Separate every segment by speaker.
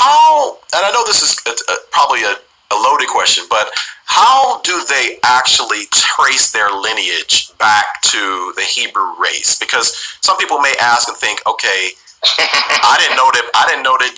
Speaker 1: how, and I know this is probably a loaded question, but how do they actually trace their lineage back to the Hebrew race? Because some people may ask and think, okay, I didn't know that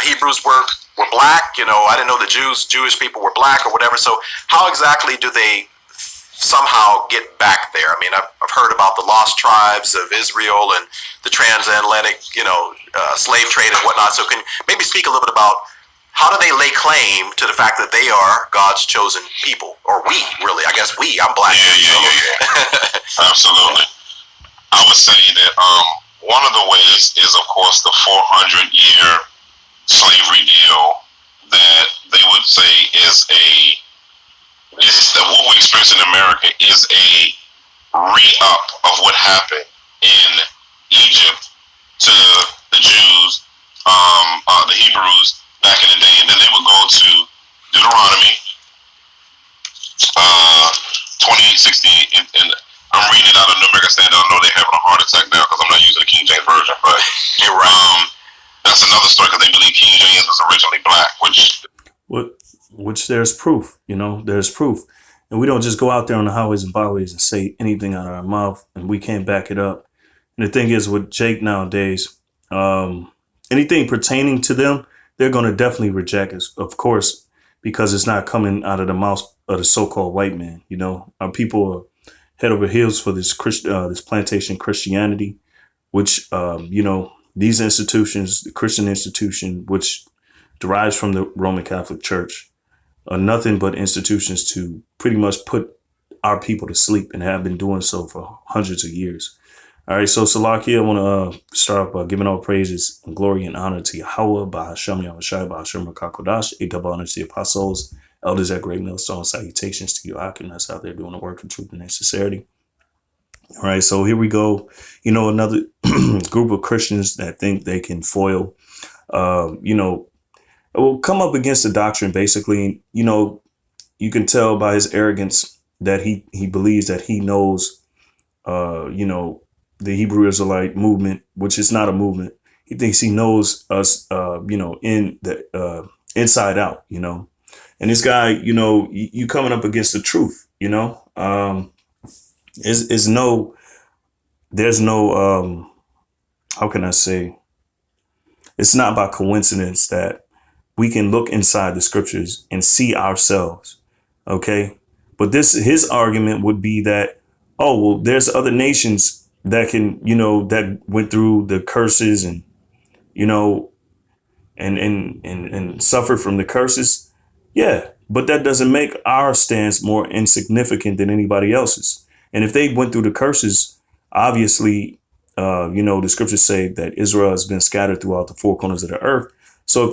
Speaker 1: Hebrews were black. I didn't know the Jewish people were black or whatever. So how exactly do they somehow get back there? I mean, I've heard about the lost tribes of Israel and the transatlantic, slave trade and whatnot. So can you maybe speak a little bit about how do they lay claim to the fact that they are God's chosen people? Or we, really, I guess I'm black.
Speaker 2: Yeah. Absolutely. I would say that one of the ways is, of course, the 400-year slavery deal that they would say is what we experience in America is a re-up of what happened in Egypt to the Jews, the Hebrews, back in the day. And then they would go to Deuteronomy 28:60, and I'm reading it out of New American Standard. I know they're having a heart attack now because I'm not using the King James Version, but you're right. That's another story because they believe King James was originally black,
Speaker 3: which there's proof. There's proof, and we don't just go out there on the highways and byways and say anything out of our mouth, and we can't back it up. And the thing is, with Jake nowadays, anything pertaining to them, they're going to definitely reject us, of course, because it's not coming out of the mouth of the so-called white man. Our people are head over heels for this this plantation Christianity, which, these institutions, the Christian institution, which derives from the Roman Catholic Church, are nothing but institutions to pretty much put our people to sleep and have been doing so for hundreds of years. All right, so Salaki, I want to start off by giving all praises and glory and honor to Yahweh, Bahashem, Yahushai, Bahashem, Rakakodash, a double honor to the apostles, elders at Great Millstone, salutations to you, Akim, that's out there doing the work of truth and sincerity. All right, so here we go. Another group of Christians that think they can foil, will come up against the doctrine, basically. You can tell by his arrogance that he believes that he knows, the Hebrew Israelite movement, which is not a movement. He thinks he knows us, in the inside out, And this guy, you coming up against the truth, there's no, how can I say? It's not by coincidence that we can look inside the scriptures and see ourselves. Okay. But his argument would be that, oh, well, there's other nations that can, that went through the curses and, and suffered from the curses. Yeah. But that doesn't make our stance more insignificant than anybody else's. And if they went through the curses, obviously, the scriptures say that Israel has been scattered throughout the four corners of the earth. So if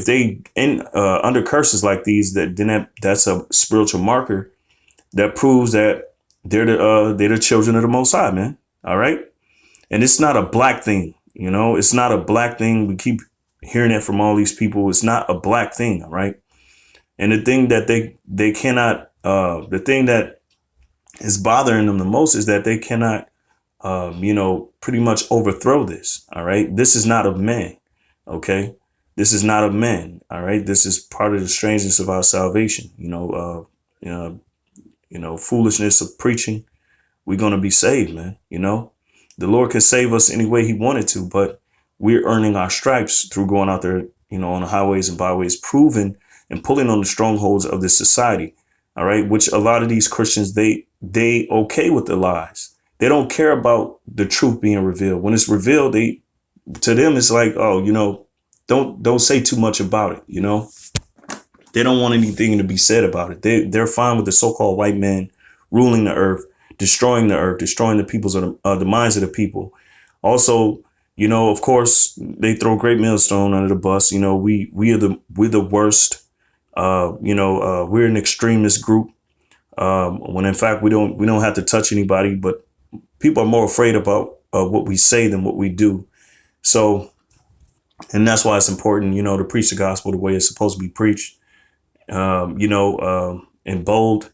Speaker 3: they under curses like these, that's a spiritual marker that proves that they're the children of the Most High, man. All right. And it's not a black thing. It's not a black thing. We keep hearing that from all these people. It's not a black thing. All right. And the thing that they cannot, the thing that is bothering them the most is that they cannot, pretty much overthrow this. All right. This is not of man. OK, this is not of man. All right. This is part of the strangeness of our salvation. Foolishness of preaching. We're going to be saved, man. The Lord can save us any way he wanted to, but we're earning our stripes through going out there, on the highways and byways, proving and pulling on the strongholds of this society. All right. Which a lot of these Christians, they okay with the lies. They don't care about the truth being revealed. When it's revealed, to them, it's like, oh, don't say too much about it. They don't want anything to be said about it. They're fine with the so-called white man ruling the earth, destroying the peoples of the minds of the people. Also, of course, they throw Great Millstone under the bus. We're the worst. We're an extremist group. When in fact we don't have to touch anybody, but people are more afraid about what we say than what we do. So, and that's why it's important, to preach the gospel the way it's supposed to be preached. And bold,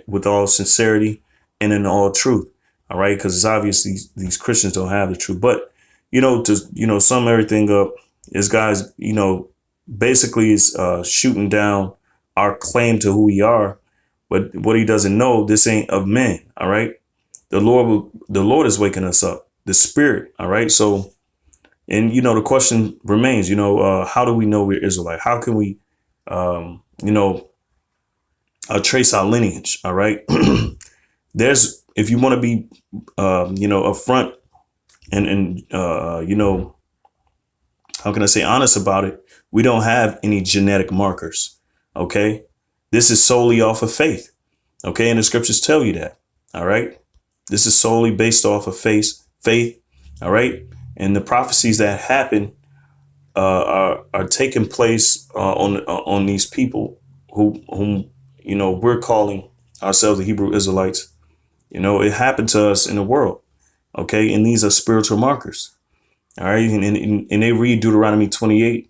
Speaker 3: with all sincerity and in all truth. All right. Because it's obvious these Christians don't have the truth. But, to sum everything up, This guy's, basically is shooting down our claim to who we are. But what he doesn't know, this ain't of men. All right. The Lord is waking us up, the spirit. All right. So, and, the question remains, how do we know we're Israelite? How can we, trace our lineage? All right. If you want to be, upfront and how can I say honest about it? We don't have any genetic markers. Okay. This is solely off of faith. Okay. And the scriptures tell you that. All right. This is solely based off of faith. All right. And the prophecies that happen are taking place on these people whom we're calling ourselves the Hebrew Israelites. It happened to us in the world. Okay. And these are spiritual markers. All right. And they read Deuteronomy 28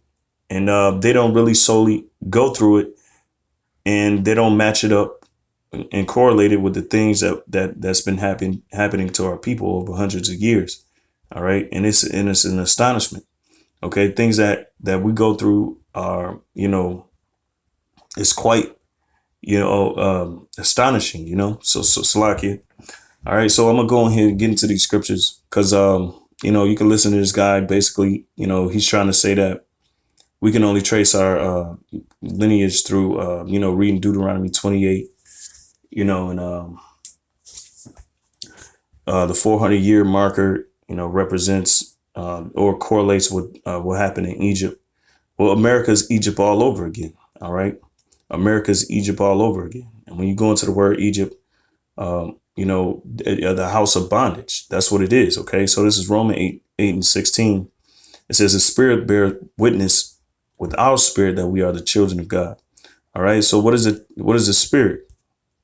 Speaker 3: and they don't really solely go through it and they don't match it up and correlate it with the things that's been happening to our people over hundreds of years. All right. And it's an astonishment. Okay. Things that we go through are, it's quite, astonishing, so Salakia. All right. So I'm going to go ahead and get into these scriptures because, you can listen to this guy. Basically, he's trying to say that we can only trace our lineage through, reading Deuteronomy 28, and the 400-year marker, represents or correlates with what happened in Egypt. Well, America's Egypt all over again. All right. America's Egypt all over again. And when you go into the word Egypt, the house of bondage. That's what it is. OK, so this is Romans 8:16. It says the spirit bear witness with our spirit that we are the children of God. All right. So what is it? What is the spirit?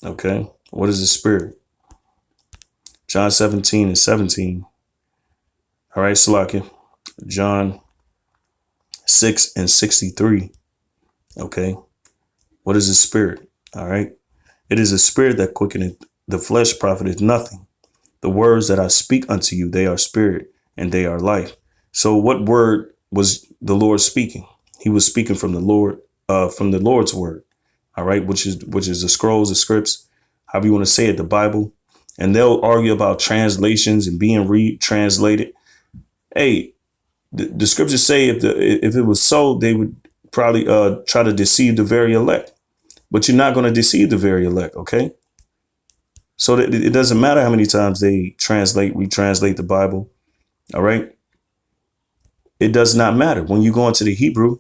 Speaker 3: OK, what is the spirit? John 17:17. All right. Salakia. John 6:63. OK, what is the spirit? All right. It is a spirit that quickeneth, the flesh profiteth nothing. The words that I speak unto you, they are spirit and they are life. So what word was the Lord speaking? He was speaking from the Lord's word. All right. Which is the scrolls, the scripts, however you want to say it, the Bible. And they'll argue about translations and being retranslated. Hey, the scriptures say if it was so, they would probably try to deceive the very elect. But you're not going to deceive the very elect. OK, so that it doesn't matter how many times they retranslate the Bible. All right. It does not matter. When you go into the Hebrew,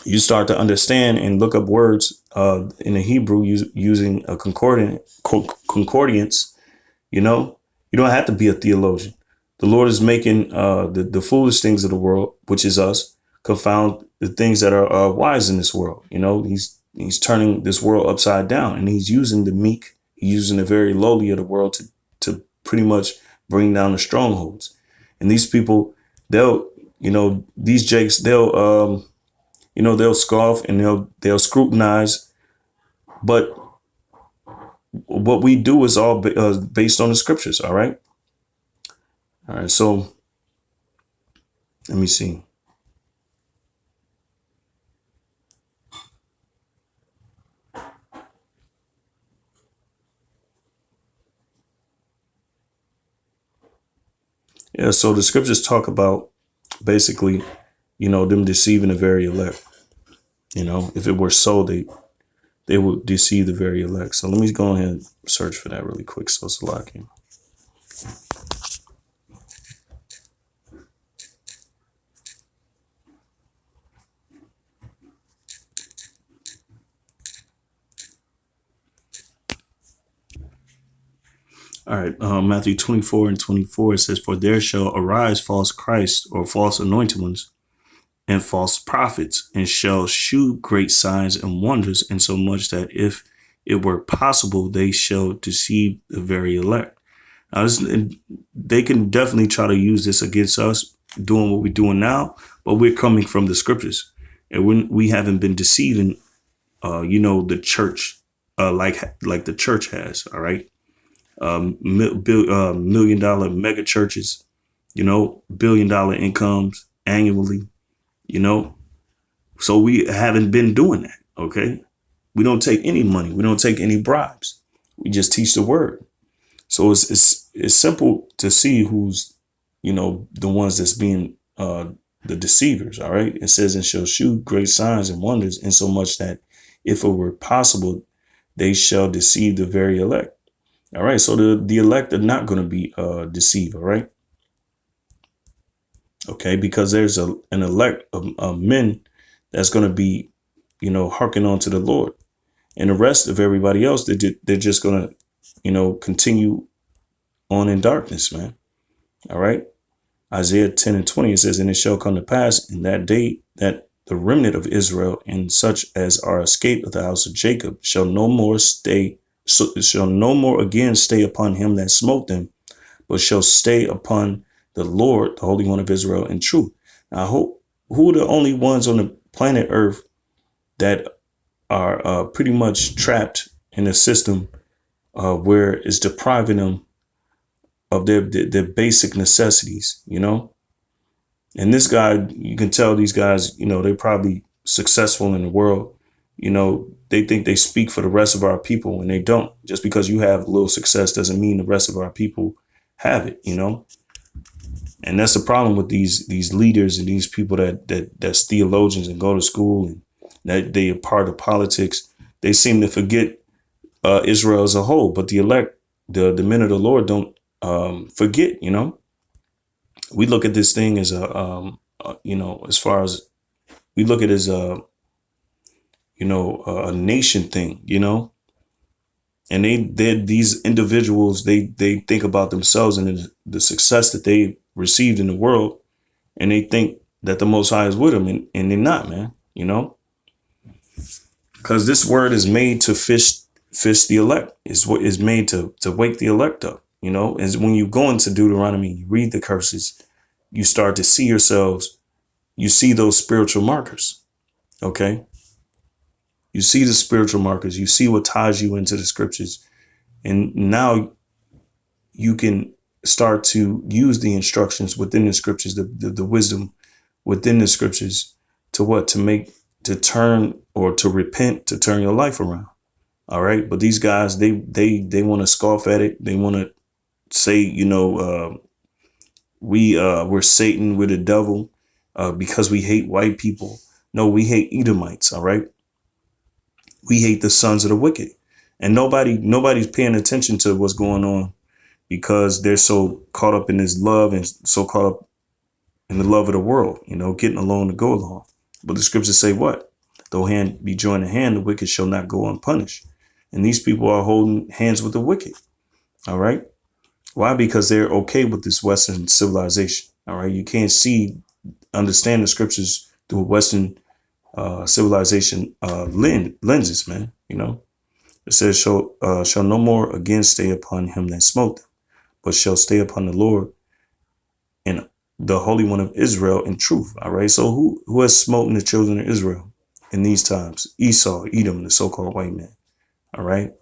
Speaker 3: you start to understand and look up words in the Hebrew using a concordance. You don't have to be a theologian. The Lord is making the foolish things of the world, which is us, confound the things that are wise in this world. He's turning this world upside down, and he's using the meek, he's using the very lowly of the world to pretty much bring down the strongholds. And these people, these jakes, they'll scoff and they'll scrutinize. But what we do is all based on the scriptures. All right. All right. So let me see. Yeah, so the scriptures talk about basically, them deceiving the very elect. If it were so, they would deceive the very elect. So let me go ahead and search for that really quick. So it's locking. All right, Matthew 24:24, it says, "For there shall arise false Christ or false anointed ones and false prophets, and shall shew great signs and wonders, insomuch that if it were possible, they shall deceive the very elect." Now, they can definitely try to use this against us doing what we're doing now, but we're coming from the scriptures, and we haven't been deceiving, the church, like the church has. All right. $1 million mega churches, $1 billion incomes annually, you know? So we haven't been doing that, okay? We don't take any money. We don't take any bribes. We just teach the word. So it's simple to see who's, the ones that's being the deceivers, all right? It says, and shall shew great signs and wonders, insomuch that if it were possible, they shall deceive the very elect. All right, so the elect are not going to be deceived, all right? Okay, because there's an elect of men that's going to be, hearken on to the Lord. And the rest of everybody else, they're just going to, continue on in darkness, man. All right. Isaiah 10 and 20, it says, and it shall come to pass in that day that the remnant of Israel and such as are escaped of the house of Jacob shall no more again stay upon him that smote them, but shall stay upon the Lord, the Holy One of Israel, in truth. Now, who are the only ones on the planet Earth that are pretty much trapped in a system where it's depriving them of their basic necessities, And this guy, you can tell these guys, they're probably successful in the world. They think they speak for the rest of our people and they don't. Just because you have a little success doesn't mean the rest of our people have it, And that's the problem with these leaders and these people that's theologians and go to school and that they are part of politics. They seem to forget Israel as a whole, but the elect, the men of the Lord don't forget, We look at this thing as as far as we look at it as a nation thing, and these individuals, they think about themselves and the success that they received in the world, and they think that the Most High is with them, and they're not, man, because this word is made to fish the elect. Is what is made to wake the elect up, and when you go into Deuteronomy, you read the curses, you start to see yourselves, you see those spiritual markers. Okay. You see the spiritual markers, you see what ties you into the scriptures. And now you can start to use the instructions within the scriptures, the wisdom within the scriptures to turn or to repent, to turn your life around. All right. But these guys, they want to scoff at it. They want to say, we're Satan, we're the devil, because we hate white people. No, we hate Edomites. All right. We hate the sons of the wicked, and nobody's paying attention to what's going on because they're so caught up in this love and so caught up in the love of the world, getting along to go along. But the scriptures say what? Though hand be joined in hand, the wicked shall not go unpunished. And these people are holding hands with the wicked. All right. Why? Because they're okay with this Western civilization. All right. You can't understand the scriptures through Western civilization lenses, man. It says, shall no more again stay upon him that smote them, but shall stay upon the Lord and the Holy One of Israel in truth. All right. So who has smoten the children of Israel in these times? Esau, Edom, the so-called white man. All right.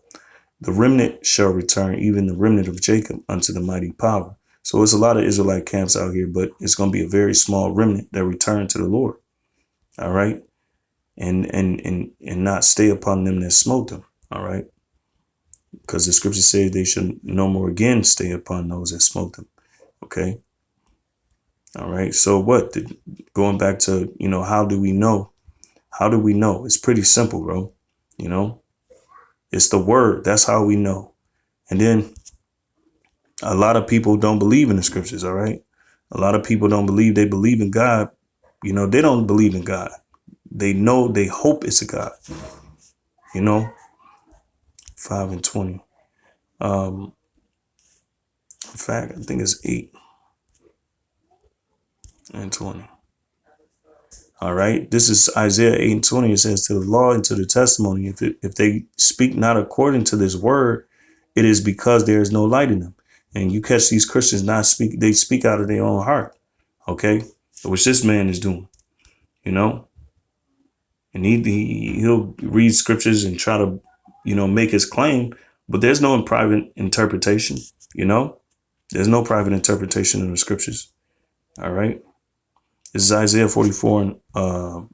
Speaker 3: The remnant shall return, even the remnant of Jacob, unto the mighty power. So it's a lot of Israelite camps out here, but it's going to be a very small remnant that return to the Lord. All right. And not stay upon them that smote them. All right. Because the scripture says they should no more again stay upon those that smote them. Okay. All right. So going back to, how do we know? How do we know? It's pretty simple, bro. It's the word. That's how we know. And then a lot of people don't believe in the scriptures. All right. A lot of people don't believe. They believe in God. They don't believe in God. They know, they hope it's a God, 5 and 20. In fact, I think it's 8 and 20. All right. This is Isaiah 8 and 20. It says, to the law and to the testimony, if they speak not according to this word, it is because there is no light in them. And you catch these Christians they speak out of their own heart. Okay. Which this man is doing, and he'll read scriptures and try to, make his claim, but there's no private interpretation, there's no private interpretation of the scriptures. All right. This is Isaiah 44 and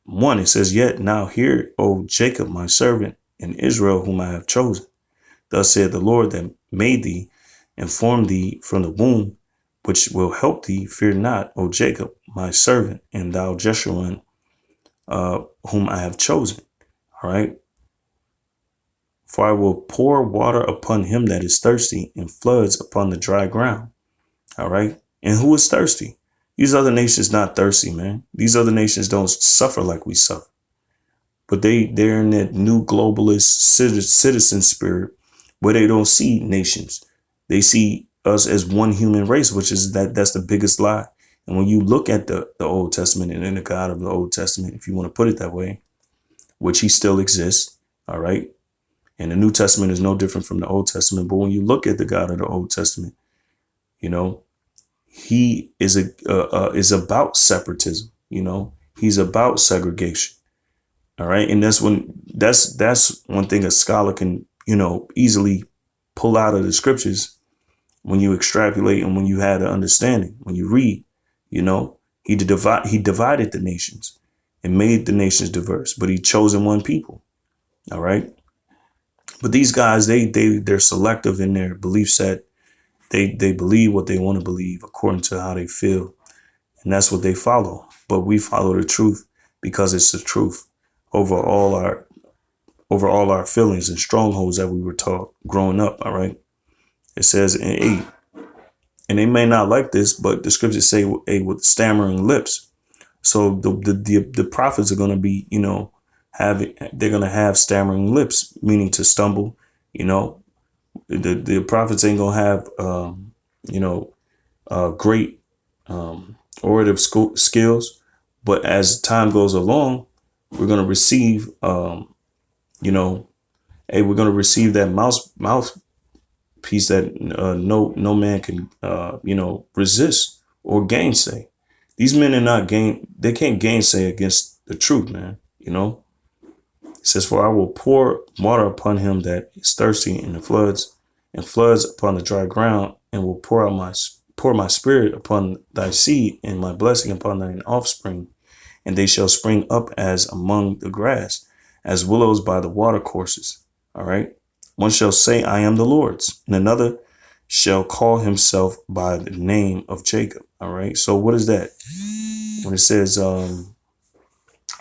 Speaker 3: 1. It says, "Yet now hear, O Jacob, my servant, and Israel, whom I have chosen. Thus said the Lord that made thee and formed thee from the womb, which will help thee. Fear not, O Jacob, my servant, and thou Jeshurun, whom I have chosen." All right. "For I will pour water upon him that is thirsty, and floods upon the dry ground." All right. And who is thirsty? These other nations not thirsty, man. These other nations don't suffer like we suffer. But they're in that new globalist citizen spirit where they don't see nations. They see us as one human race, which is that's the biggest lie. And when you look at the Old Testament and in the God of the Old Testament, if you want to put it that way, which he still exists, all right? And the New Testament is no different from the Old Testament. But when you look at the God of the Old Testament, you know, he is is about separatism. You know, he's about segregation. All right. And that's one thing a scholar can, easily pull out of the scriptures when you extrapolate and when you had an understanding, when you read, he divided the nations and made the nations diverse, but he chosen one people. All right. But these guys, they're selective in their belief set. They believe what they want to believe according to how they feel. And that's what they follow. But we follow the truth because it's the truth over all our feelings and strongholds that we were taught growing up. All right. It says in 8, and they may not like this, but the scriptures say with stammering lips. So the prophets are going to be, they're going to have stammering lips, meaning to stumble. The prophets ain't going to have, great orative skills. But as time goes along, we're going to receive, we're going to receive that mouthpiece that no man can, resist or gainsay. These men are they can't gainsay against the truth, man. It says, "For I will pour water upon him that is thirsty and floods upon the dry ground, and will pour my spirit upon thy seed and my blessing upon thine offspring. And they shall spring up as among the grass, as willows by the water courses." All right. "One shall say, I am the Lord's, and another shall call himself by the name of Jacob." All right. So what is that? When it says,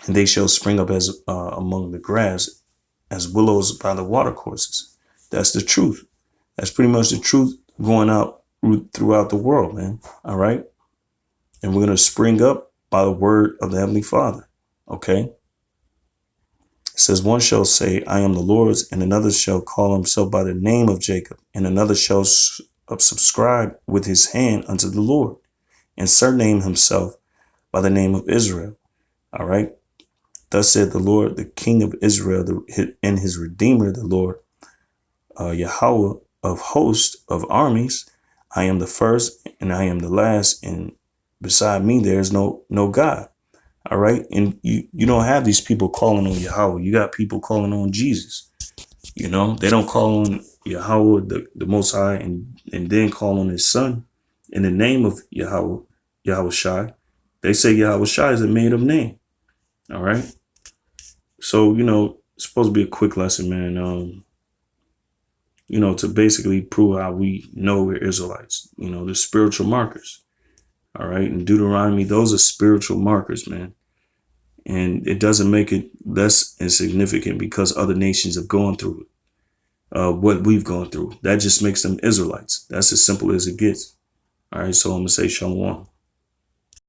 Speaker 3: and they shall spring up as among the grass, as willows by the water courses. That's the truth. That's pretty much the truth going out throughout the world, man. All right. And we're going to spring up by the word of the Heavenly Father. Okay. It says, "One shall say, I am the Lord's, and another shall call himself by the name of Jacob, and another shall subscribe with his hand unto the Lord, and surname himself by the name of Israel." All right. "Thus said the Lord, the King of Israel, and his Redeemer, the Lord, Yahweh of hosts of armies. I am the first and I am the last, and beside me there is no God." All right. And you don't have these people calling on Yahweh. You got people calling on Jesus. They don't call on Yahweh, the Most High, and then call on his son in the name of Yahweh Shai. They say Yahweh Shai is a made up name. All right. So, it's supposed to be a quick lesson, man. To basically prove how we know we're Israelites, the spiritual markers. All right. In Deuteronomy, those are spiritual markers, man. And it doesn't make it less insignificant because other nations have gone through it. What we've gone through. That just makes them Israelites. That's as simple as it gets. All right. So I'm going to say shalom.